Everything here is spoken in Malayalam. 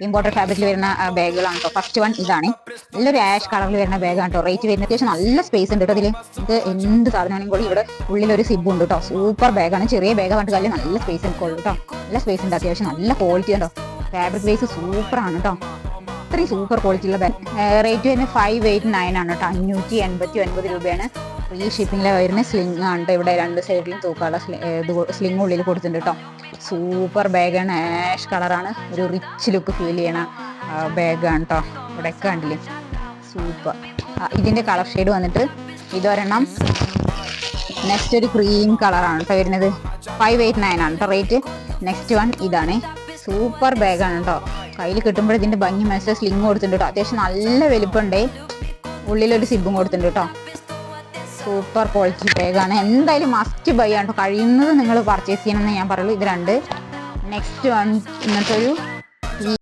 ഇമ്പോർട്ടഡ് ഫാബ്രിക്കിൽ വരുന്ന ബാഗുകളാണ് കേട്ടോ. ഫസ്റ്റ് വൺ ഇതാണ്, നല്ലൊരു ആഷ് കളറിൽ വരുന്ന ബാഗാണ് കേട്ടോ. റേറ്റ് വരുന്ന അത്യാവശ്യം നല്ല സ്പേസ് ഉണ്ട് കേട്ടോ ഇതിൽ. ഇത് എന്ത് സാധനമാണെങ്കിൽ കൂടി ഇവിടെ ഉള്ളിലൊരു സിബ് ഉണ്ട് കേട്ടോ. സൂപ്പർ ബാഗാണ്, ചെറിയ ബാഗ് പറഞ്ഞിട്ട് കാര്യം നല്ല സ്പേസ് എനിക്കുള്ളൂ കേട്ടോ. നല്ല സ്പേസ് ഉണ്ട്, അത്യാവശ്യം നല്ല ക്വാളിറ്റി ഉണ്ടോ. ഫാബ്രിക് വൈസ് സൂപ്പറാണ് കേട്ടോ. ഇത്രയും സൂപ്പർ ക്വാളിറ്റി ഉള്ള ബാഗ്. റേറ്റ് വരുന്നത് 589 ആണ് കേട്ടോ. 589 രൂപയാണ്. ഫ്രീ ഷിപ്പിങ്ങിലെ വരുന്ന സ്ലിംഗ് ആണ് കേട്ടോ. ഇവിടെ രണ്ട് സൈഡിലും തൂക്കാനുള്ള സ്ലിംഗ് ഉള്ളിൽ കൊടുത്തിട്ടുണ്ട് കേട്ടോ. സൂപ്പർ ബാഗാണ്, ആഷ് കളറാണ്, ഒരു റിച്ച് ലുക്ക് ഫീൽ ചെയ്യണ ബാഗാണ് കേട്ടോ. ഇവിടെ കണ്ടില്ലേ, സൂപ്പർ. ഇതിൻ്റെ കളർ ഷെയ്ഡ് വന്നിട്ട് ഇതൊരെണ്ണം, നെക്സ്റ്റ് ഒരു ക്രീം കളറാണ് കേട്ടോ വരുന്നത്. 589 ആണ് കേട്ടോ റേറ്റ്. നെക്സ്റ്റ് വൺ ഇതാണ്, സൂപ്പർ ബാഗാണ് കേട്ടോ. കയ്യിൽ കിട്ടുമ്പോൾ ഇതിൻ്റെ ഭംഗി മനസ്സിലായി. സ്ലിംഗ് കൊടുത്തിട്ടുണ്ട് കേട്ടോ, അത്യാവശ്യം നല്ല വലുപ്പമുണ്ട്. ഉള്ളിലൊരു സിബും കൊടുത്തിട്ടുണ്ട് കേട്ടോ. സൂപ്പർ ക്വാളിറ്റി ബാഗാണ്, എന്തായാലും മസ്റ്റ് ബൈ ആണ് കേട്ടോ. കഴിയുന്നത് നിങ്ങൾ പർച്ചേസ് ചെയ്യണമെന്ന് ഞാൻ പറയുള്ളൂ. ഇത് രണ്ട്. നെക്സ്റ്റ് വൺ ഇങ്ങനത്തെ ഒരു